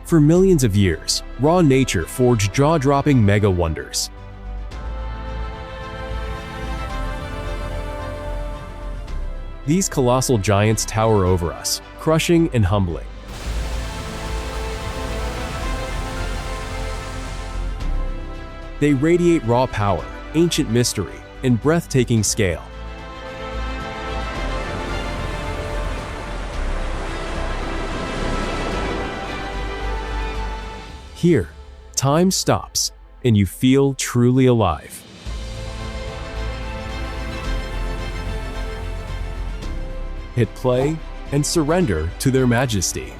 For millions of years, raw nature forged jaw-dropping mega wonders. These colossal giants tower over us, crushing and humbling. They radiate raw power, ancient mystery, and breathtaking scale. Here, time stops, and you feel truly alive. Hit play and surrender to their majesty.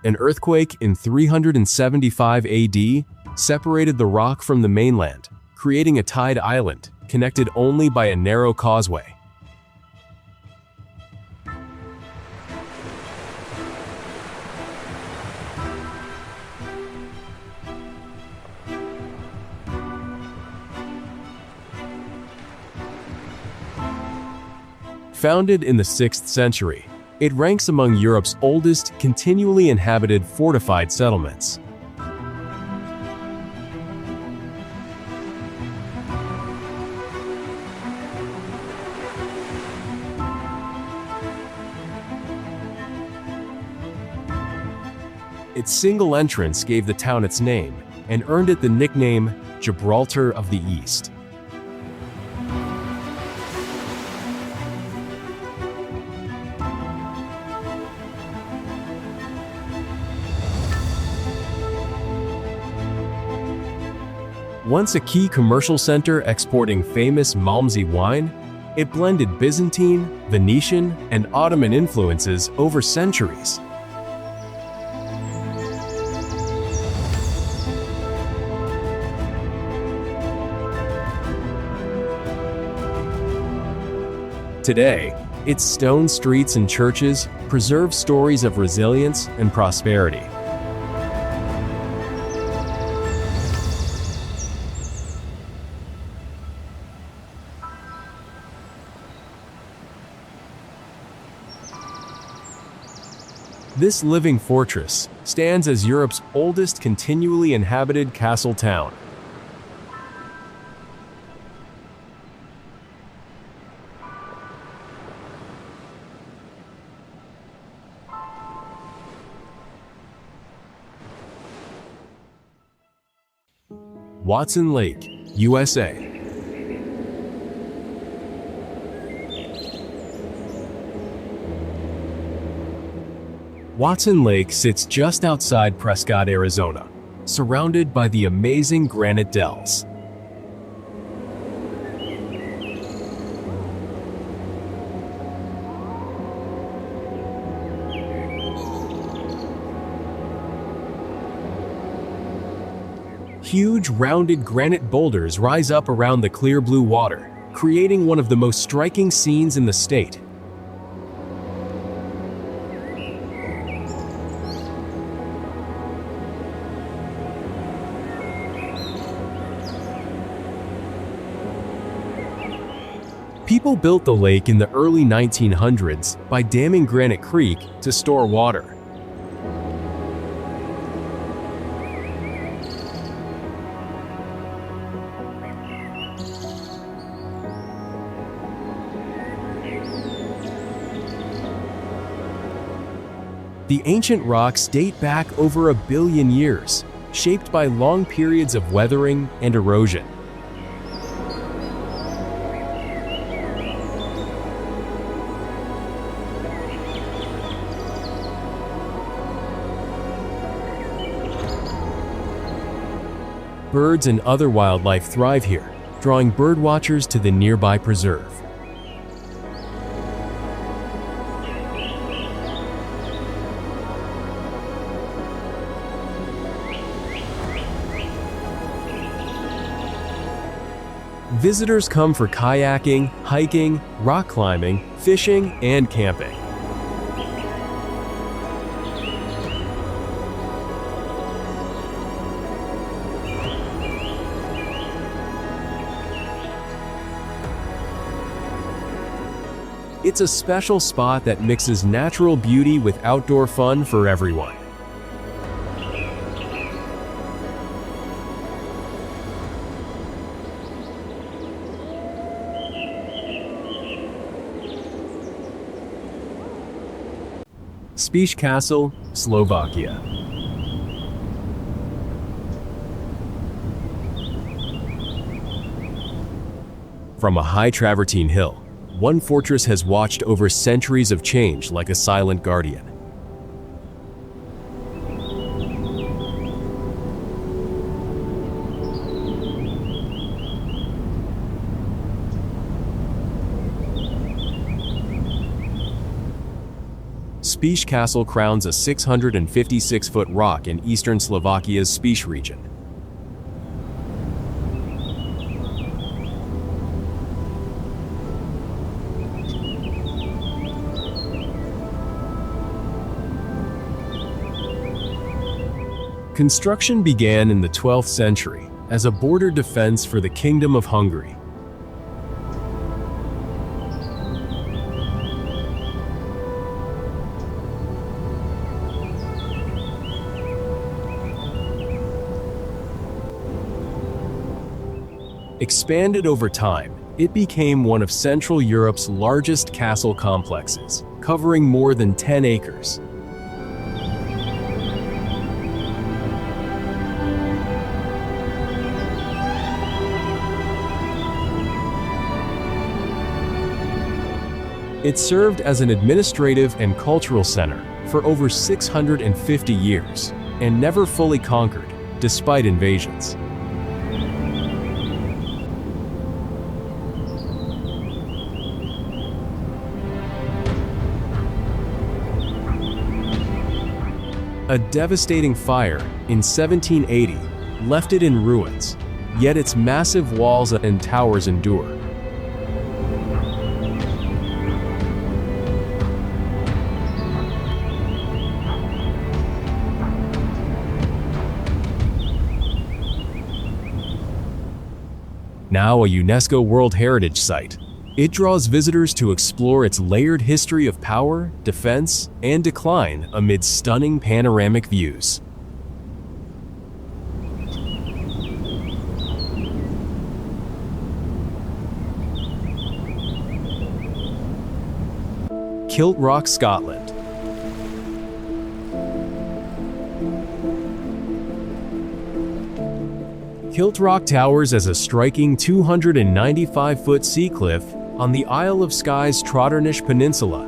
An earthquake in 375 AD separated the rock from the mainland, creating a tide island connected only by a narrow causeway. Founded in the 6th century, it ranks among Europe's oldest continually inhabited fortified settlements. Its single entrance gave the town its name and earned it the nickname Gibraltar of the East. Once a key commercial center exporting famous Malmsey wine, it blended Byzantine, Venetian, and Ottoman influences over centuries. Today, its stone streets and churches preserve stories of resilience and prosperity. This living fortress stands as Europe's oldest continually inhabited castle town. Watson Lake, USA. Watson Lake sits just outside Prescott, Arizona, surrounded by the amazing granite dells. Huge, rounded granite boulders rise up around the clear blue water, creating one of the most striking scenes in the state. People built the lake in the early 1900s by damming Granite Creek to store water. The ancient rocks date back over 1 billion years, shaped by long periods of weathering and erosion. Birds and other wildlife thrive here, drawing birdwatchers to the nearby preserve. Visitors come for kayaking, hiking, rock climbing, fishing, and camping. It's a special spot that mixes natural beauty with outdoor fun for everyone. Spiš Castle, Slovakia. From a high travertine hill, one fortress has watched over centuries of change like a silent guardian. Spiš Castle crowns a 656-foot rock in eastern Slovakia's Spiš region. Construction began in the 12th century as a border defense for the Kingdom of Hungary. Expanded over time, it became one of Central Europe's largest castle complexes, covering more than 10 acres. It served as an administrative and cultural center for over 650 years and never fully conquered, despite invasions. A devastating fire in 1780 left it in ruins, yet its massive walls and towers endure. Now a UNESCO World Heritage Site, it draws visitors to explore its layered history of power, defense, and decline amid stunning panoramic views. Kilt Rock, Scotland. Kilt Rock towers as a striking 295-foot sea cliff on the Isle of Skye's Trotternish Peninsula.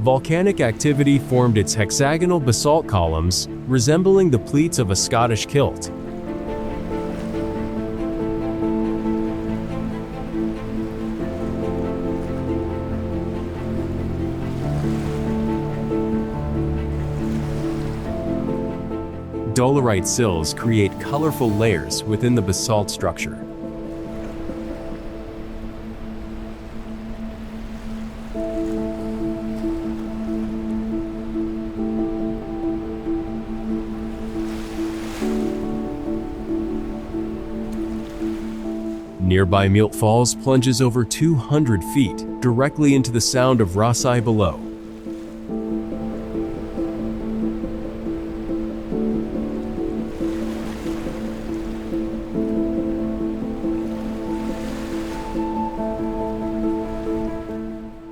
Volcanic activity formed its hexagonal basalt columns, resembling the pleats of a Scottish kilt. Dolerite sills create colorful layers within the basalt structure. Nearby Milt Falls plunges over 200 feet directly into the Sound of Rosyth below.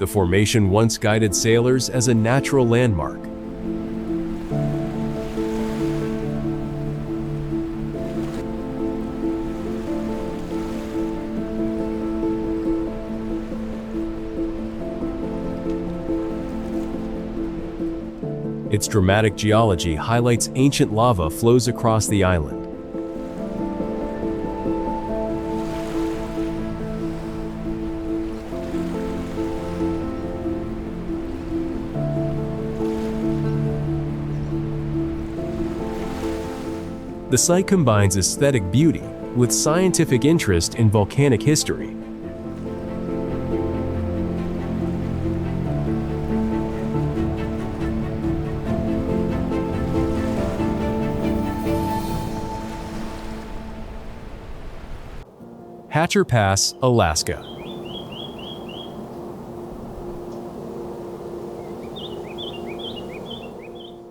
The formation once guided sailors as a natural landmark. Its dramatic geology highlights ancient lava flows across the island. The site combines aesthetic beauty with scientific interest in volcanic history. Hatcher Pass, Alaska.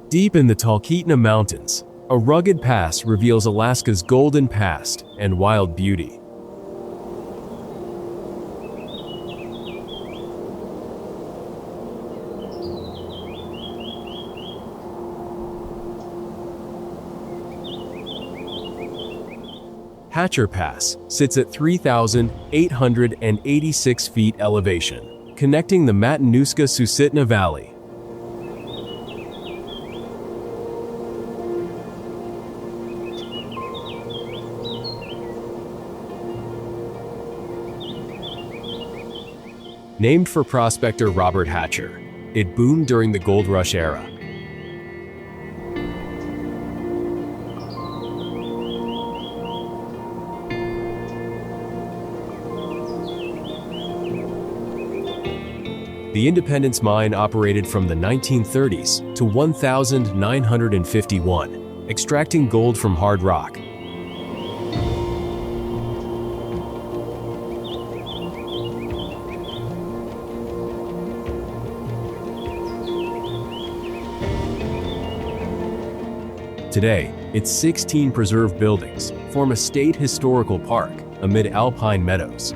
Deep in the Talkeetna Mountains, a rugged pass reveals Alaska's golden past and wild beauty. Hatcher Pass sits at 3,886 feet elevation, connecting the Matanuska-Susitna Valley. Named for prospector Robert Hatcher, it boomed during the Gold Rush era. The Independence Mine operated from the 1930s to 1951, extracting gold from hard rock. Today, its 16 preserved buildings form a state historical park amid alpine meadows.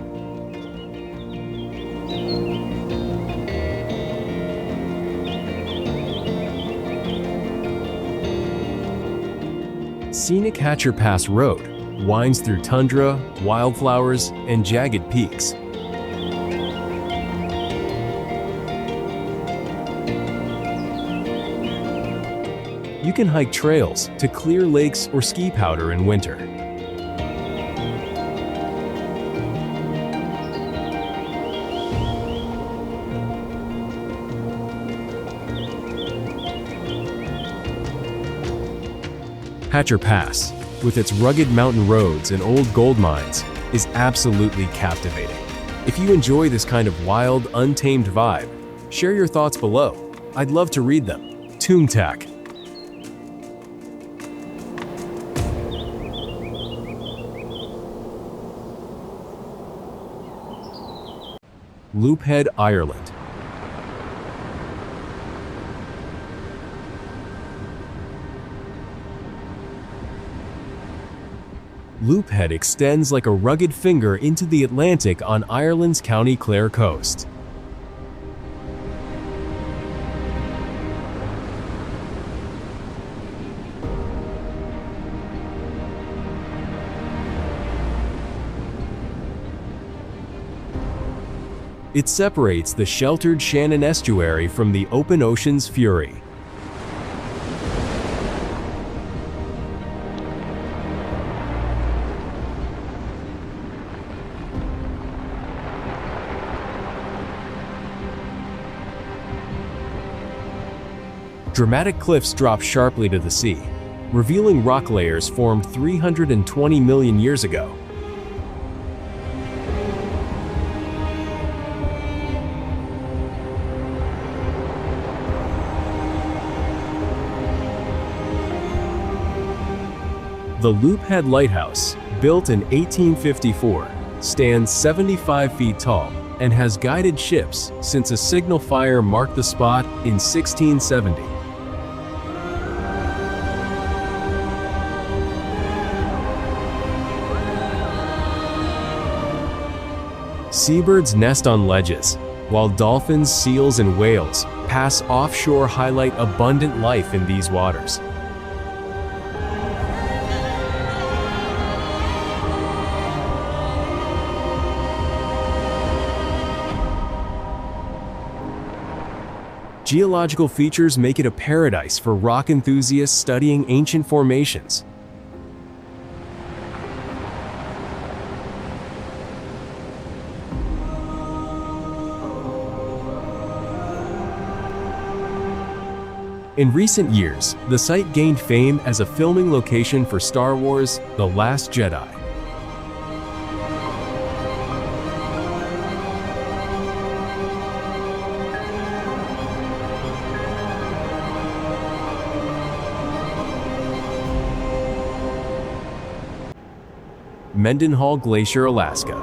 Scenic Hatcher Pass Road winds through tundra, wildflowers, and jagged peaks. You can hike trails to Clear Lakes or Ski Powder in winter. Hatcher Pass, with its rugged mountain roads and old gold mines, is absolutely captivating. If you enjoy this kind of wild, untamed vibe, share your thoughts below. I'd love to read them. Toomtac. Loophead, Ireland. Loophead extends like a rugged finger into the Atlantic on Ireland's County Clare coast. It separates the sheltered Shannon estuary from the open ocean's fury. Dramatic cliffs drop sharply to the sea, revealing rock layers formed 320 million years ago. The Loophead Lighthouse, built in 1854, stands 75 feet tall and has guided ships since a signal fire marked the spot in 1670. Seabirds nest on ledges, while dolphins, seals, and whales pass offshore, highlight abundant life in these waters. Geological features make it a paradise for rock enthusiasts studying ancient formations. In recent years, the site gained fame as a filming location for Star Wars: The Last Jedi. Mendenhall Glacier, Alaska.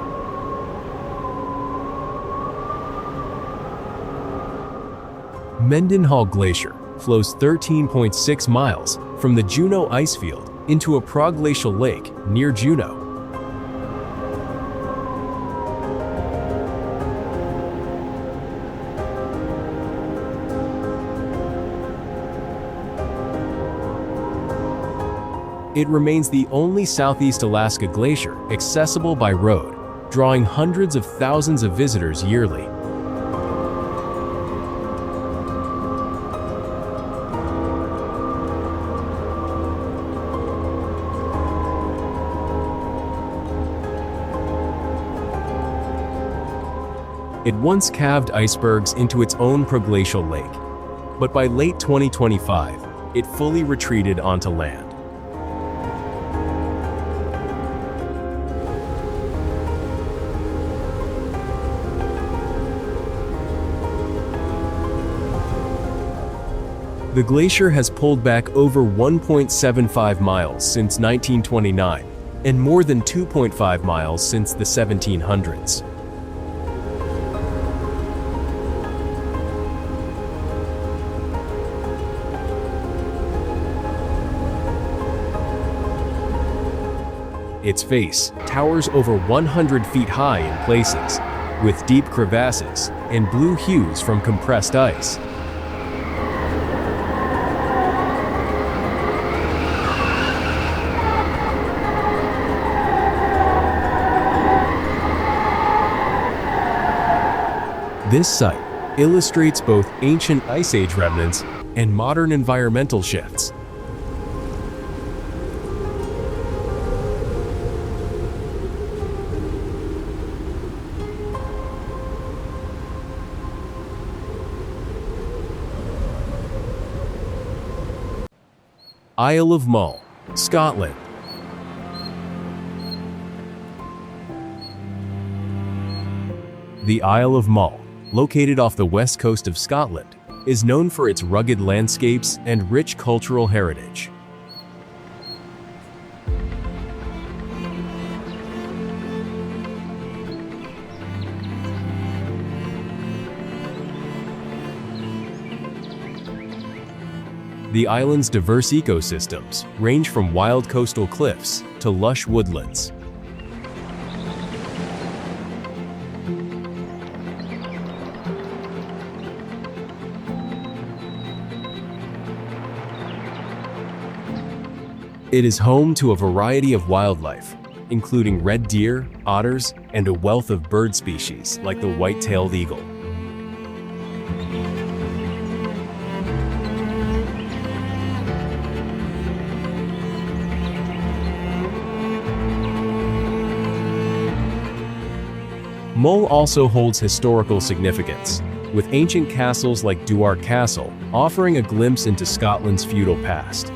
Mendenhall Glacier flows 13.6 miles from the Juneau icefield into a proglacial lake near Juneau. It remains the only Southeast Alaska glacier accessible by road, drawing hundreds of thousands of visitors yearly. It once calved icebergs into its own proglacial lake, but by late 2025, it fully retreated onto land. The glacier has pulled back over 1.75 miles since 1929 and more than 2.5 miles since the 1700s. Its face towers over 100 feet high in places, with deep crevasses and blue hues from compressed ice. This site illustrates both ancient Ice Age remnants and modern environmental shifts. Isle of Mull, Scotland. The Isle of Mull, located off the west coast of Scotland, is known for its rugged landscapes and rich cultural heritage. The island's diverse ecosystems range from wild coastal cliffs to lush woodlands. It is home to a variety of wildlife, including red deer, otters, and a wealth of bird species like the white-tailed eagle. Mull also holds historical significance, with ancient castles like Duart Castle offering a glimpse into Scotland's feudal past.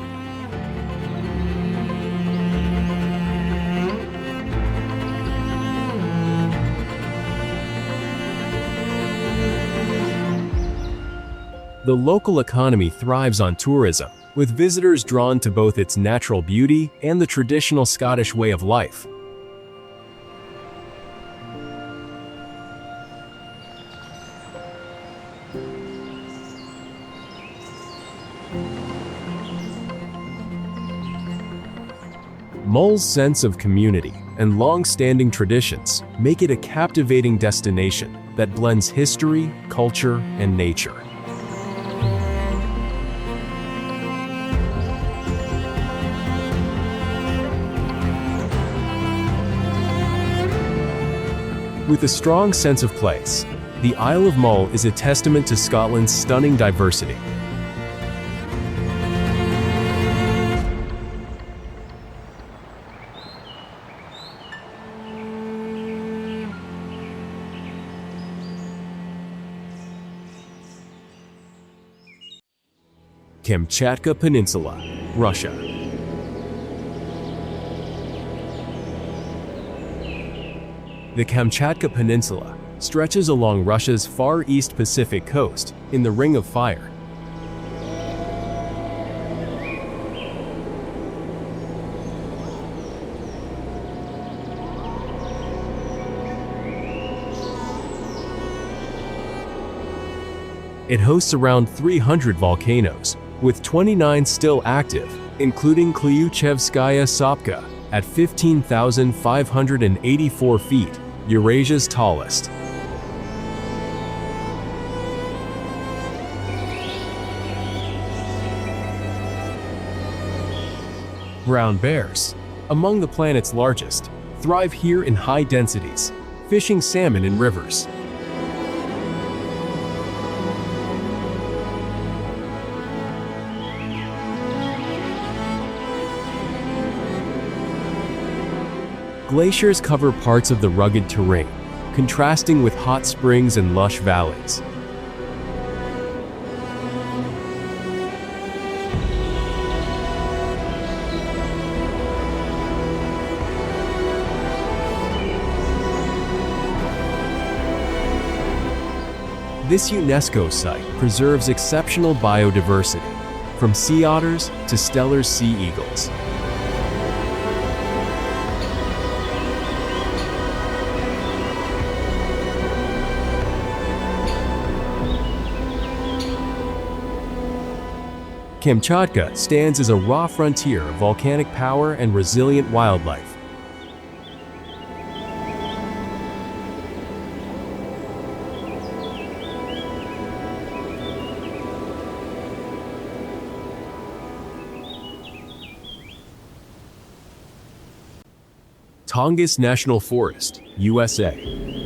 The local economy thrives on tourism, with visitors drawn to both its natural beauty and the traditional Scottish way of life. Mull's sense of community and long-standing traditions make it a captivating destination that blends history, culture, and nature. With a strong sense of place, the Isle of Mull is a testament to Scotland's stunning diversity. Kamchatka Peninsula, Russia. The Kamchatka Peninsula stretches along Russia's far east Pacific coast in the Ring of Fire. It hosts around 300 volcanoes, with 29 still active, including Klyuchevskaya Sopka at 15,584 feet, Eurasia's tallest. Brown bears, among the planet's largest, thrive here in high densities, fishing salmon in rivers. Glaciers cover parts of the rugged terrain, contrasting with hot springs and lush valleys. This UNESCO site preserves exceptional biodiversity, from sea otters to stellar sea eagles. Kamchatka stands as a raw frontier of volcanic power and resilient wildlife. Tongass National Forest, USA.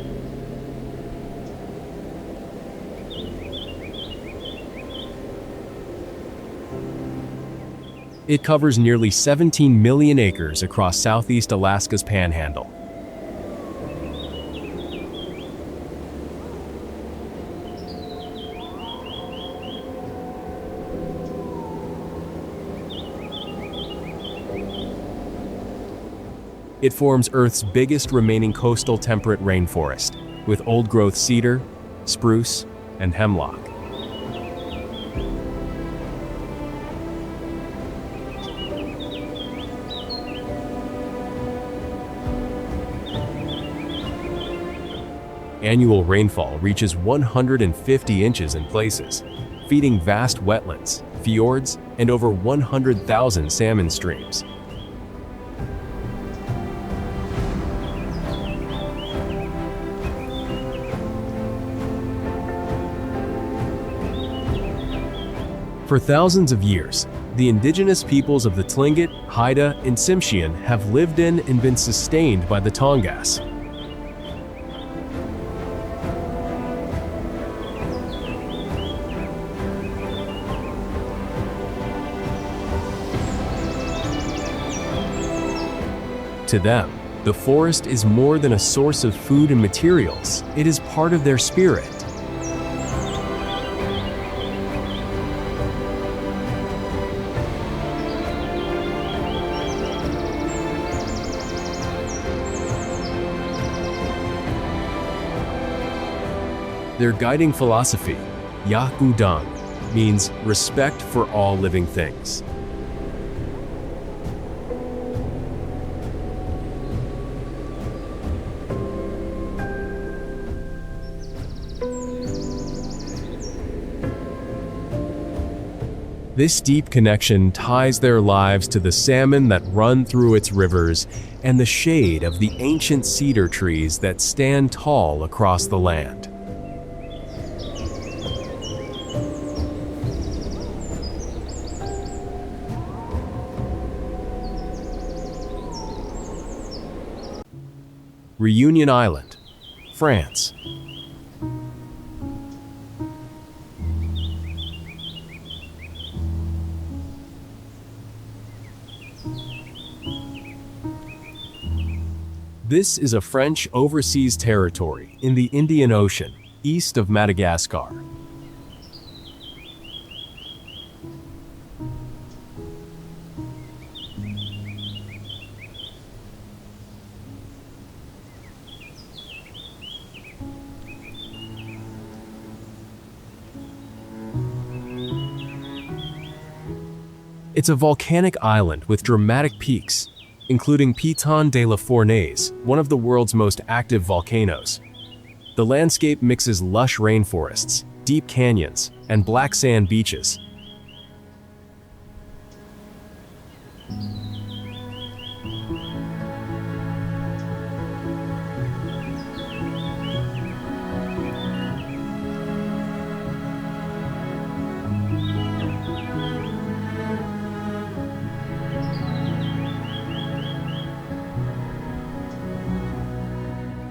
It covers nearly 17 million acres across southeast Alaska's Panhandle. It forms Earth's biggest remaining coastal temperate rainforest, with old-growth cedar, spruce, and hemlock. Annual rainfall reaches 150 inches in places, feeding vast wetlands, fjords, and over 100,000 salmon streams. For thousands of years, the indigenous peoples of the Tlingit, Haida, and Tsimshian have lived in and been sustained by the Tongass. To them, the forest is more than a source of food and materials. It is part of their spirit. Their guiding philosophy, Yakudang, means respect for all living things. This deep connection ties their lives to the salmon that run through its rivers and the shade of the ancient cedar trees that stand tall across the land. Reunion Island, France. This is a French overseas territory in the Indian Ocean, east of Madagascar. It's a volcanic island with dramatic peaks, including Piton de la Fournaise, one of the world's most active volcanoes. The landscape mixes lush rainforests, deep canyons, and black sand beaches.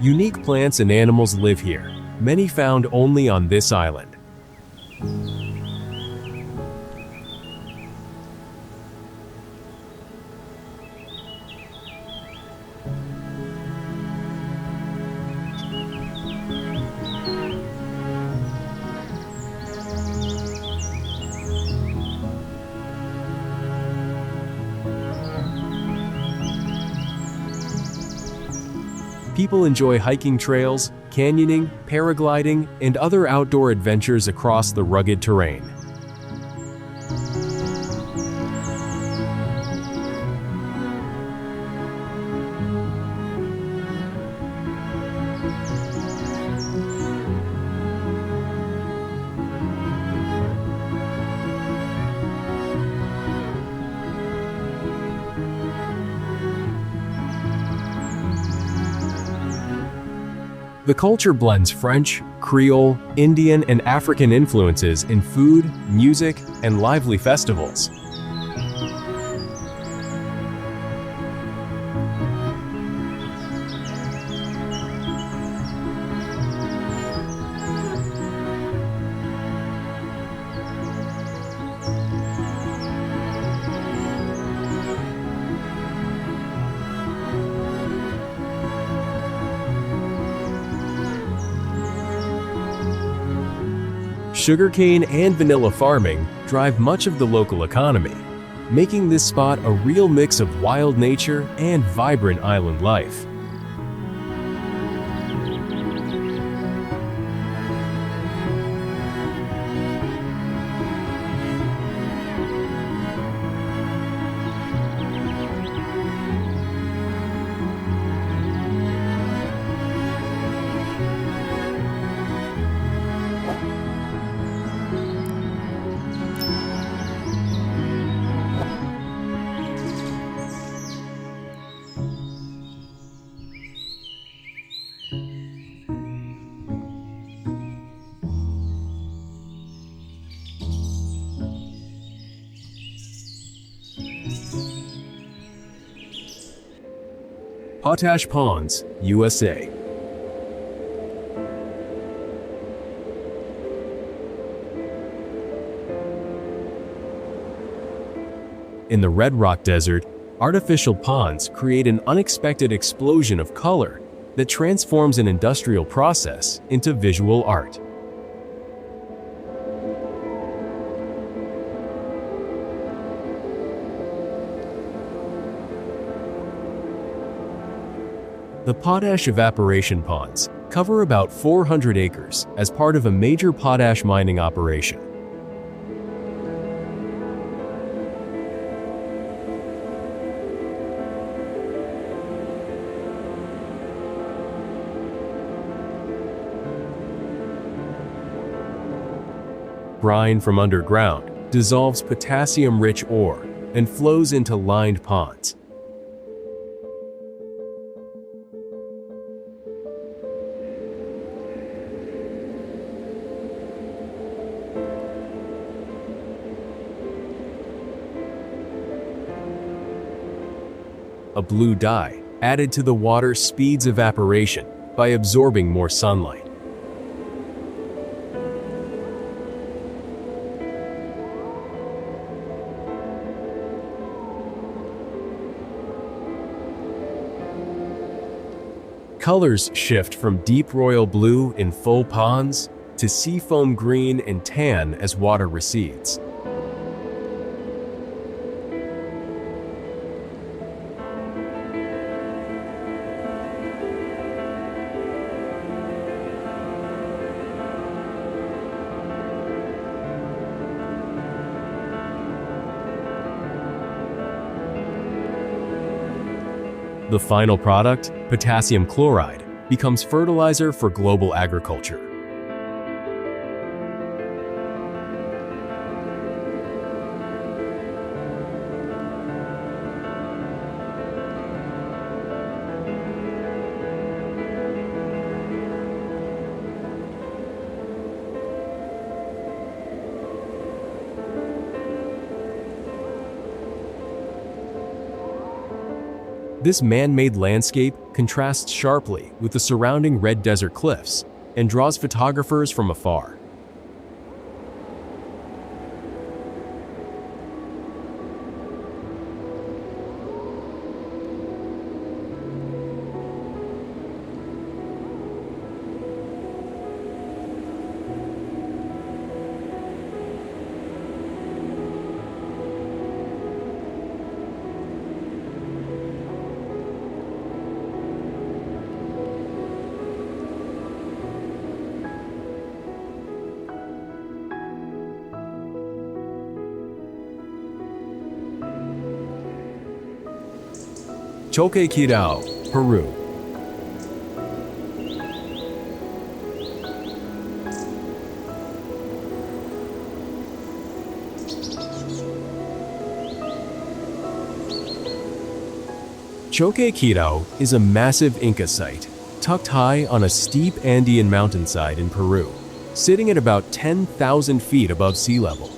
Unique plants and animals live here, many found only on this island. People enjoy hiking trails, canyoning, paragliding, and other outdoor adventures across the rugged terrain. The culture blends French, Creole, Indian, and African influences in food, music, and lively festivals. Sugarcane and vanilla farming drive much of the local economy, making this spot a real mix of wild nature and vibrant island life. Potash Ponds, USA. In the Red Rock Desert, artificial ponds create an unexpected explosion of color that transforms an industrial process into visual art. The potash evaporation ponds cover about 400 acres as part of a major potash mining operation. Brine from underground dissolves potassium-rich ore and flows into lined ponds. A blue dye added to the water speeds evaporation by absorbing more sunlight. Colors shift from deep royal blue in full ponds to seafoam green and tan as water recedes. The final product, potassium chloride, becomes fertilizer for global agriculture. This man-made landscape contrasts sharply with the surrounding red desert cliffs and draws photographers from afar. Choquequirao, Peru. Choquequirao is a massive Inca site, tucked high on a steep Andean mountainside in Peru, sitting at about 10,000 feet above sea level.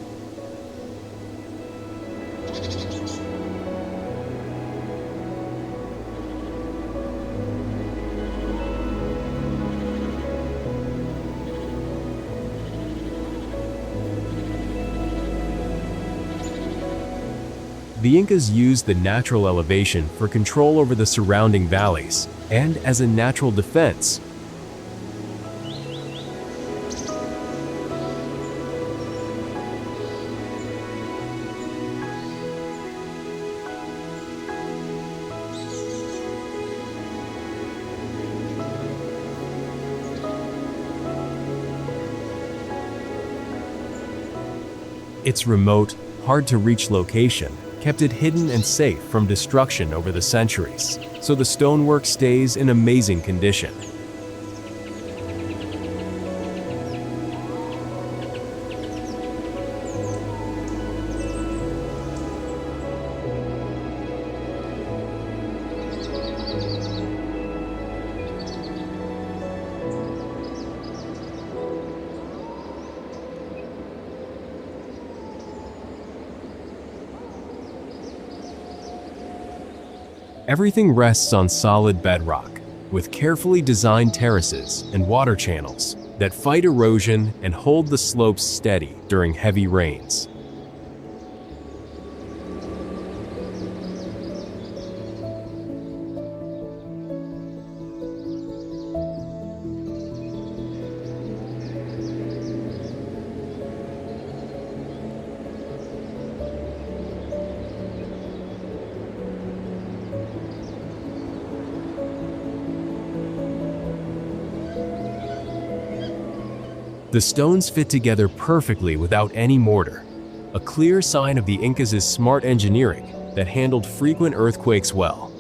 The Incas used the natural elevation for control over the surrounding valleys and as a natural defense. Its remote, hard-to-reach location kept it hidden and safe from destruction over the centuries, so the stonework stays in amazing condition. Everything rests on solid bedrock, with carefully designed terraces and water channels that fight erosion and hold the slopes steady during heavy rains. The stones fit together perfectly without any mortar, a clear sign of the Incas' smart engineering that handled frequent earthquakes well.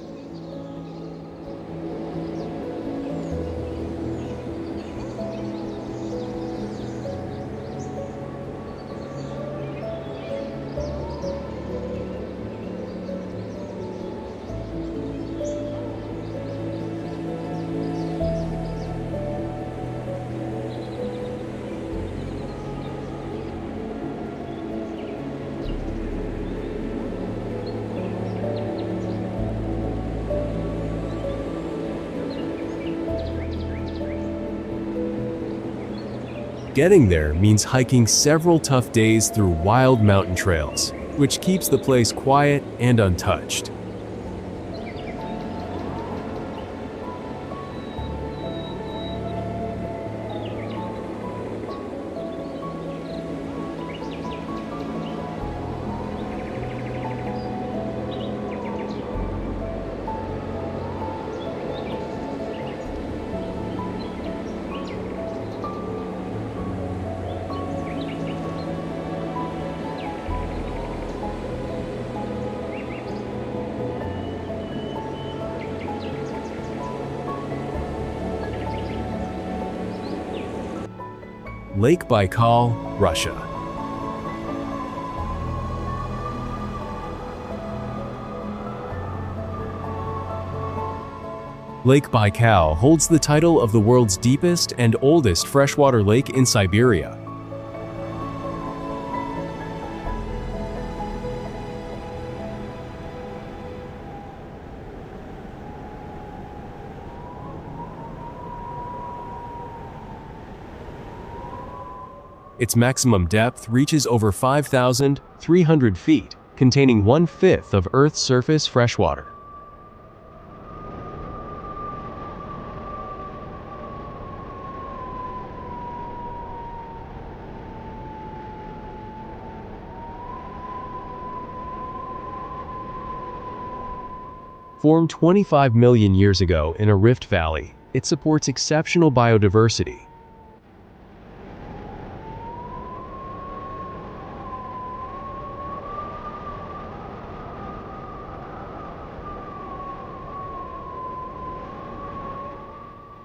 Getting there means hiking several tough days through wild mountain trails, which keeps the place quiet and untouched. Lake Baikal, Russia. Lake Baikal holds the title of the world's deepest and oldest freshwater lake in Siberia. Its maximum depth reaches over 5,300 feet, containing 1/5 of Earth's surface freshwater. Formed 25 million years ago in a rift valley, it supports exceptional biodiversity.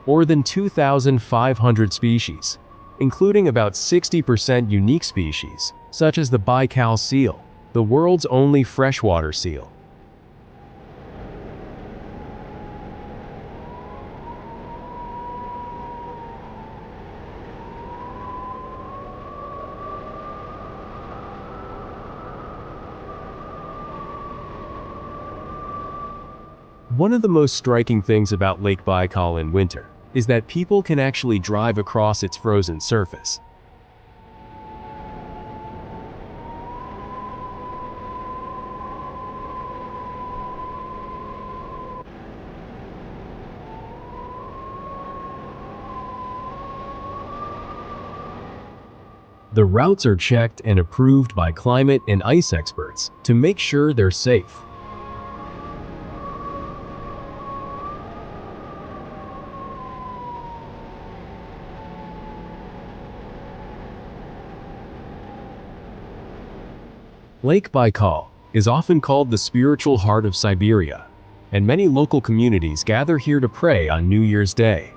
More than 2,500 species, including about 60% unique species, such as the Baikal seal, the world's only freshwater seal. One of the most striking things about Lake Baikal in winter is that people can actually drive across its frozen surface. The routes are checked and approved by climate and ice experts to make sure they're safe. Lake Baikal is often called the spiritual heart of Siberia, and many local communities gather here to pray on New Year's Day.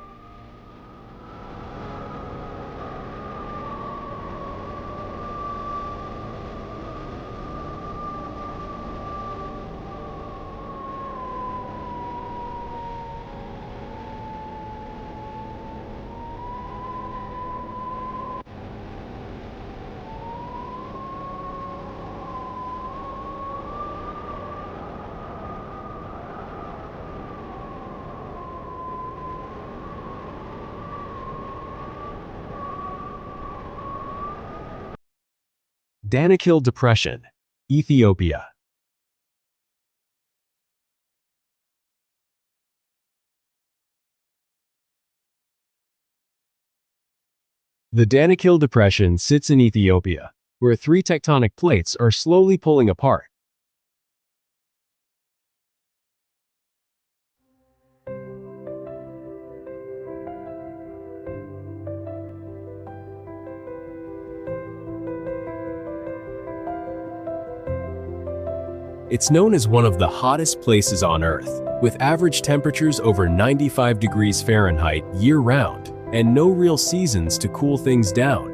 Danakil Depression, Ethiopia. The Danakil Depression sits in Ethiopia, where three tectonic plates are slowly pulling apart. It's known as one of the hottest places on Earth, with average temperatures over 95 degrees Fahrenheit year-round, and no real seasons to cool things down.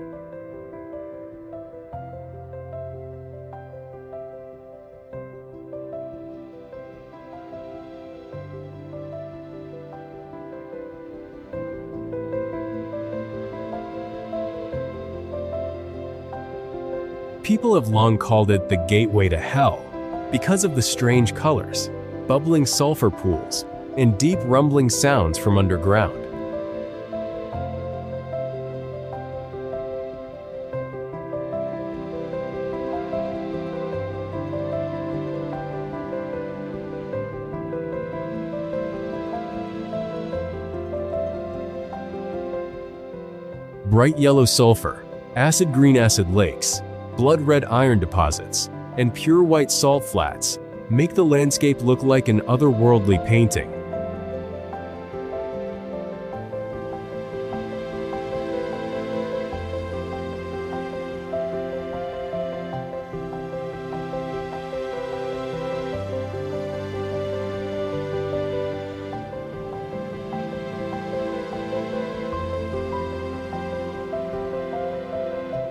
People have long called it the gateway to hell, because of the strange colors, bubbling sulfur pools, and deep rumbling sounds from underground. Bright yellow sulfur, acid green acid lakes, blood red iron deposits, and pure white salt flats make the landscape look like an otherworldly painting.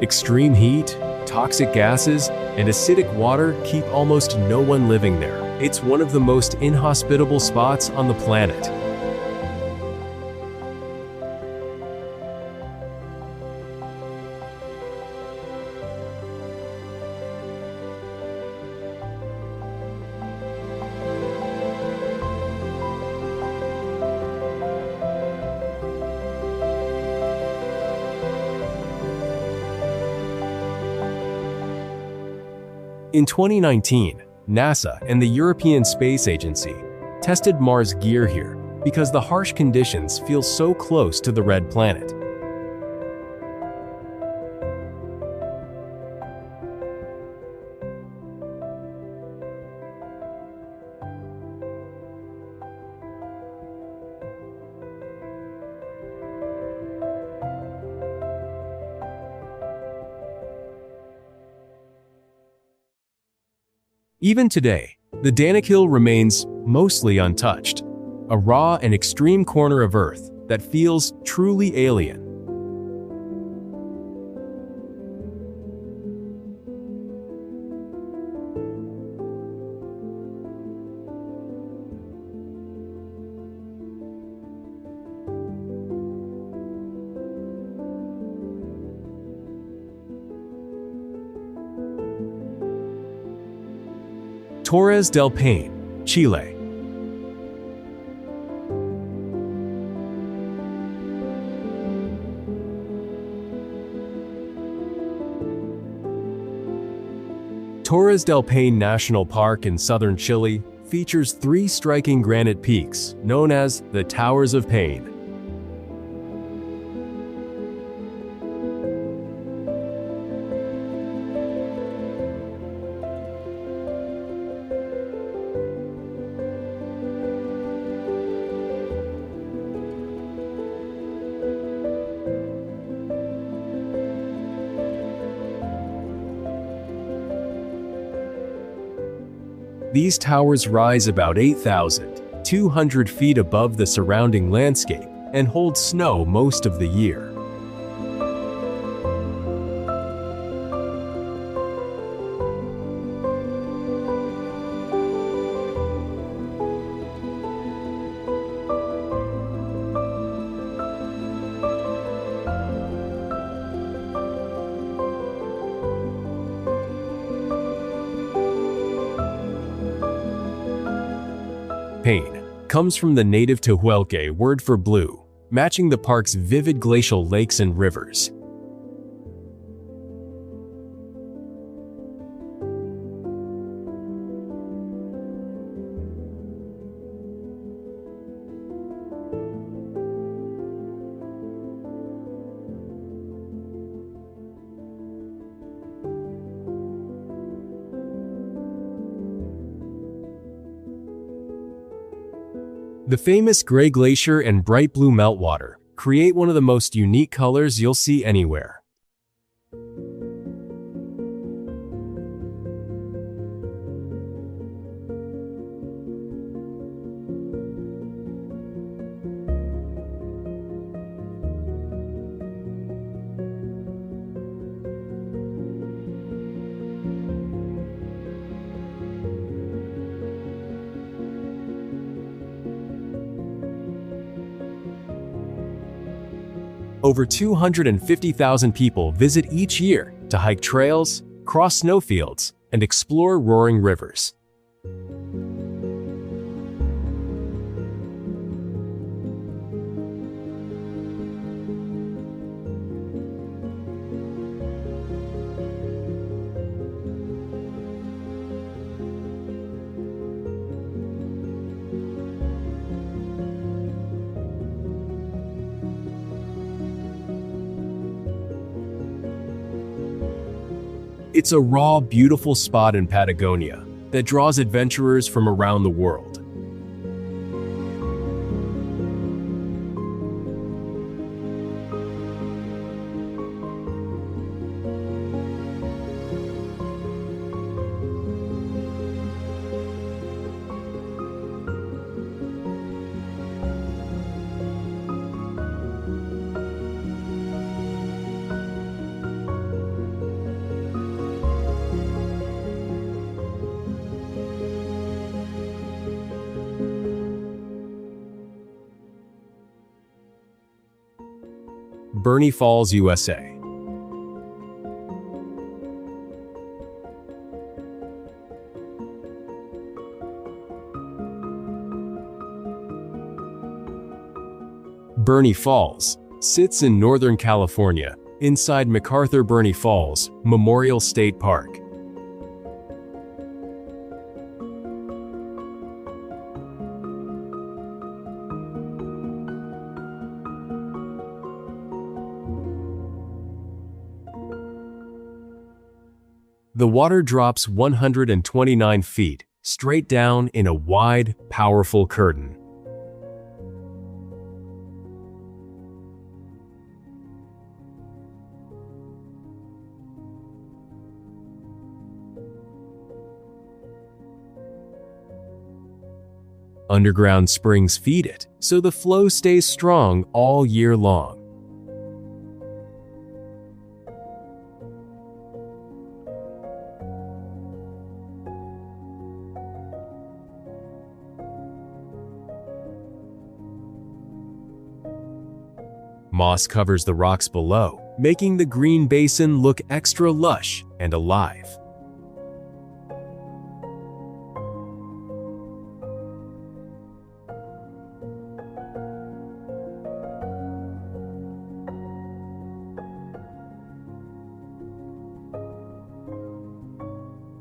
Extreme heat, toxic gases, and acidic water keep almost no one living there. It's one of the most inhospitable spots on the planet. In 2019, NASA and the European Space Agency tested Mars gear here because the harsh conditions feel so close to the red planet. Even today, the Danakil remains mostly untouched, a raw and extreme corner of Earth that feels truly alien. Torres del Paine, Chile. Torres del Paine National Park in southern Chile features 3 striking granite peaks known as the Towers of Paine. These towers rise about 8,200 feet above the surrounding landscape and hold snow most of the year. Paine comes from the native Tehuelche word for blue, matching the park's vivid glacial lakes and rivers. The famous Gray Glacier and bright blue meltwater create one of the most unique colors you'll see anywhere. Over 250,000 people visit each year to hike trails, cross snowfields, and explore roaring rivers. It's a raw, beautiful spot in Patagonia that draws adventurers from around the world. Burney Falls, USA. Burney Falls sits in Northern California, inside MacArthur Burney Falls Memorial State Park. The water drops 129 feet straight down in a wide, powerful curtain. Underground springs feed it, so the flow stays strong all year long. Moss covers the rocks below, making the green basin look extra lush and alive.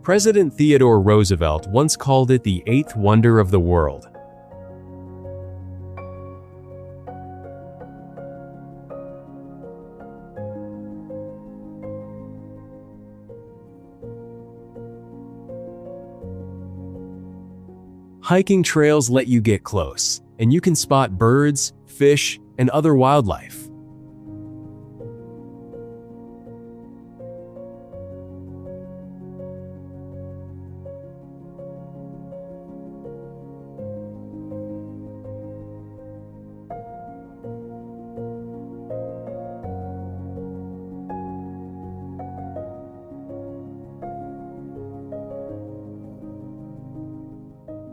President Theodore Roosevelt once called it the eighth wonder of the world. Hiking trails let you get close, and you can spot birds, fish, and other wildlife.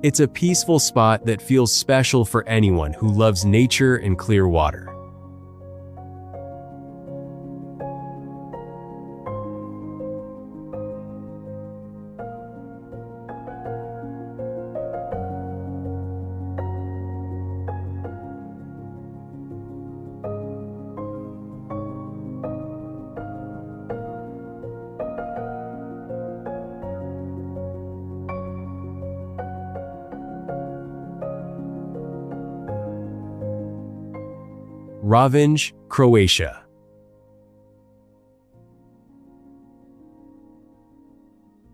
It's a peaceful spot that feels special for anyone who loves nature and clear water. Revenge, Croatia.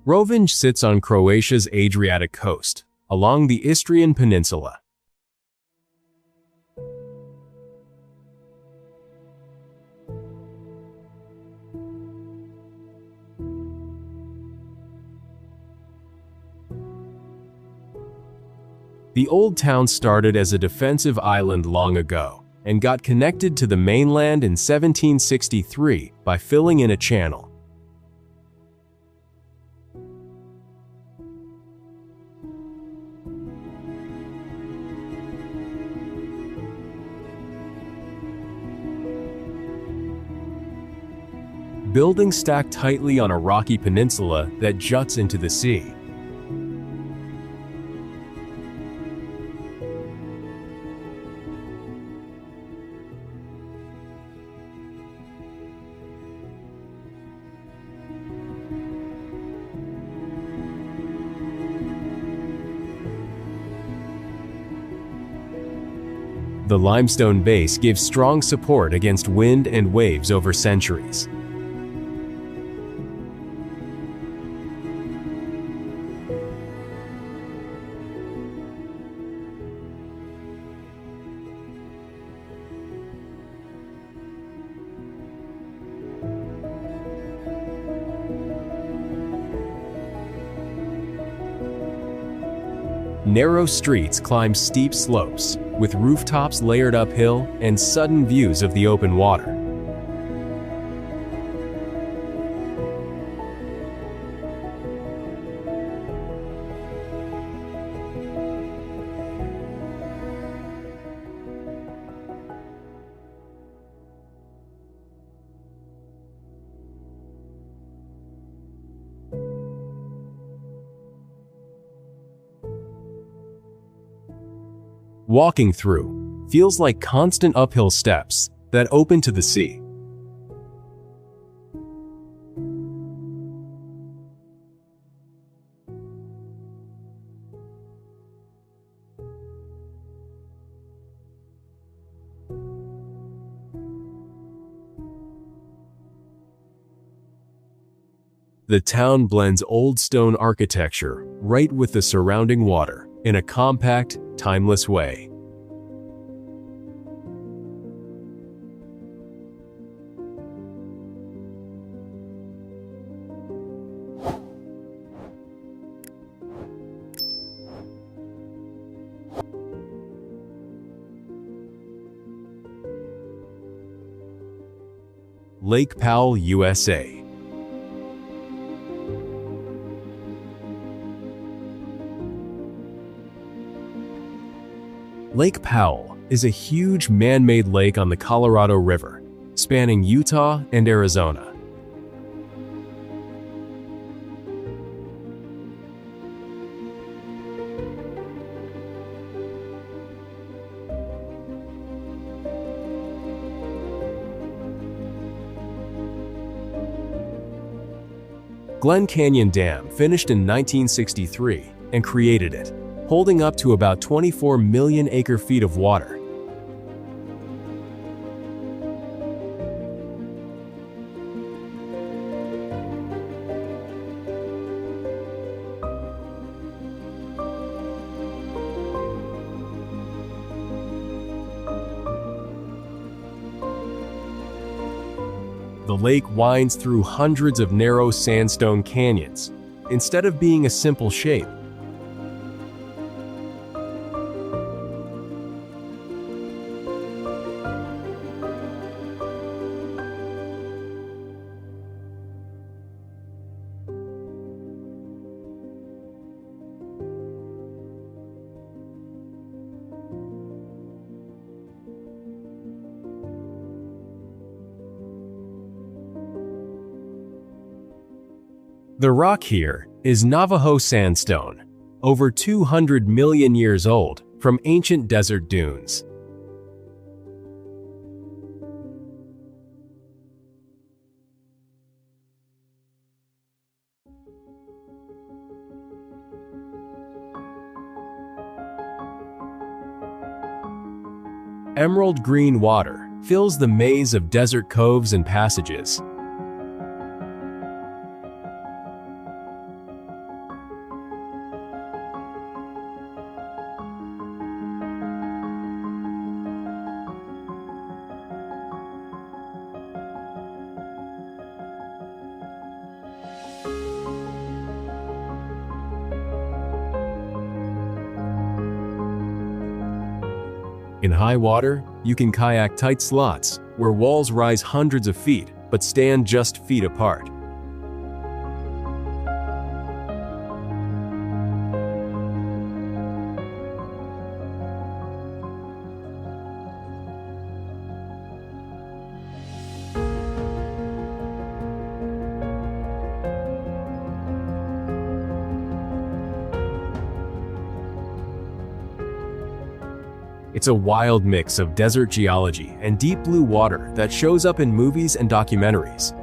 Revenge sits on Croatia's Adriatic coast, along the Istrian Peninsula. The old town started as a defensive island long ago, and got connected to the mainland in 1763 by filling in a channel. Buildings stacked tightly on a rocky peninsula that juts into the sea. The limestone base gives strong support against wind and waves over centuries. Narrow streets climb steep slopes, with rooftops layered uphill and sudden views of the open water. Walking through feels like constant uphill steps that open to the sea. The town blends old stone architecture right with the surrounding water in a compact, timeless way. Lake Powell, USA. Lake Powell is a huge man-made lake on the Colorado River, spanning Utah and Arizona. Glen Canyon Dam finished in 1963 and created it, holding up to about 24 million acre-feet of water. The lake winds through hundreds of narrow sandstone canyons, instead of being a simple shape. The rock here is Navajo sandstone, over 200 million years old, from ancient desert dunes. Emerald green water fills the maze of desert coves and passages. In high water, you can kayak tight slots, where walls rise hundreds of feet but stand just feet apart. It's a wild mix of desert geology and deep blue water that shows up in movies and documentaries.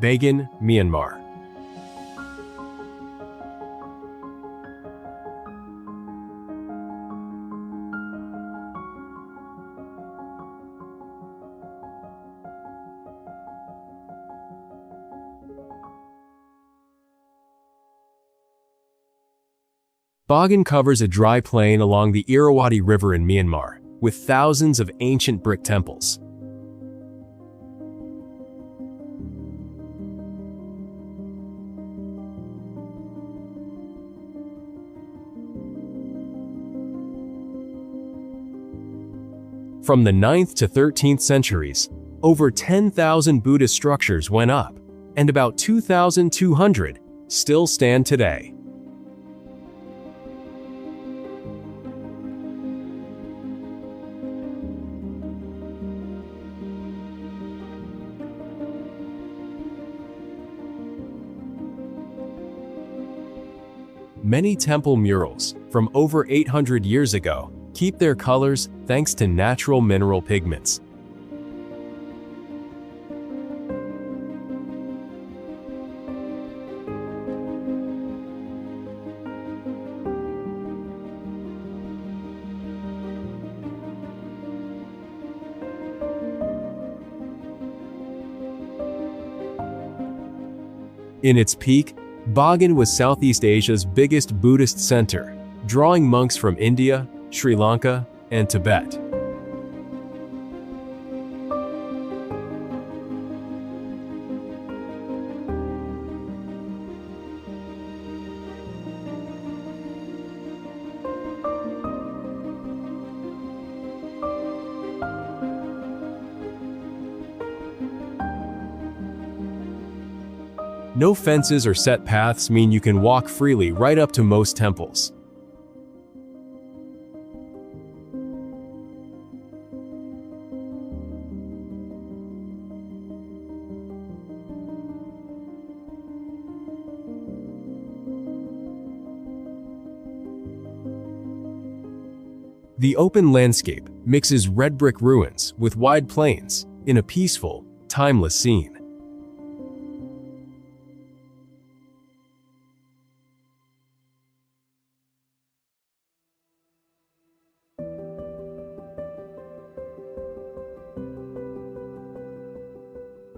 Bagan, Myanmar. Bagan covers a dry plain along the Irrawaddy River in Myanmar, with thousands of ancient brick temples. From the 9th to 13th centuries, over 10,000 Buddhist structures went up, and about 2,200 still stand today. Many temple murals from over 800 years ago keep their colors thanks to natural mineral pigments. In its peak, Bagan was Southeast Asia's biggest Buddhist center, drawing monks from India, Sri Lanka, and Tibet. No fences or set paths mean you can walk freely right up to most temples. The open landscape mixes red brick ruins with wide plains in a peaceful, timeless scene.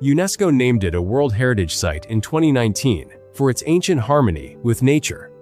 UNESCO named it a World Heritage Site in 2019 for its ancient harmony with nature.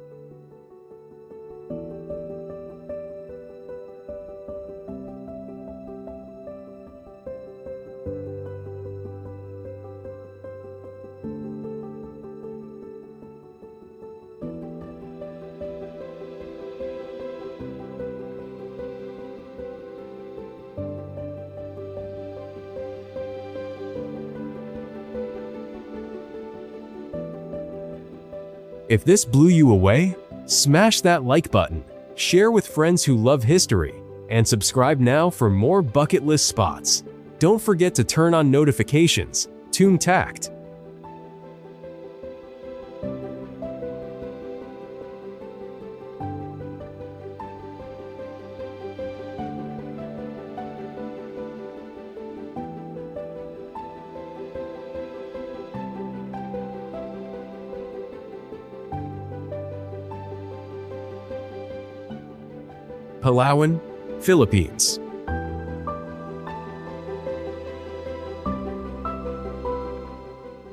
If this blew you away, smash that like button, share with friends who love history, and subscribe now for more bucket list spots. Don't forget to turn on notifications. Toon Tact. Palawan, Philippines.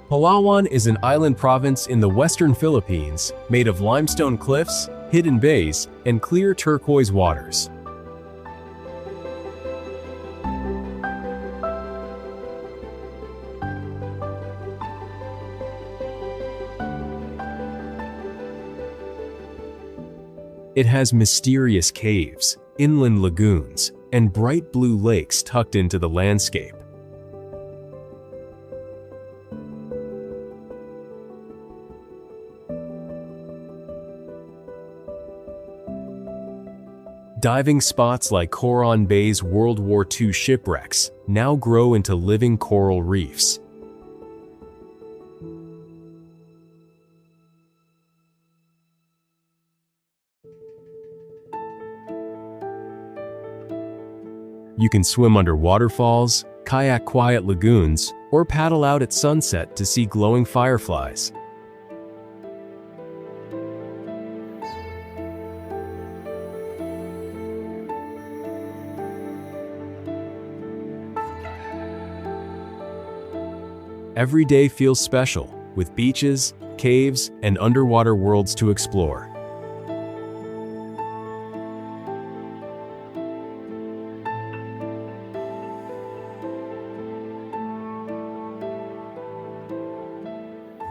Palawan is an island province in the western Philippines made of limestone cliffs, hidden bays, and clear turquoise waters. It has mysterious caves, inland lagoons, and bright blue lakes tucked into the landscape. Diving spots like Coron Bay's World War II shipwrecks now grow into living coral reefs. You can swim under waterfalls, kayak quiet lagoons, or paddle out at sunset to see glowing fireflies. Every day feels special, with beaches, caves, and underwater worlds to explore.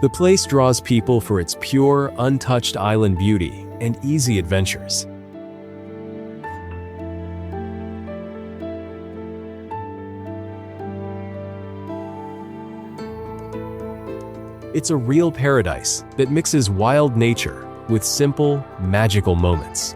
The place draws people for its pure, untouched island beauty and easy adventures. It's a real paradise that mixes wild nature with simple, magical moments.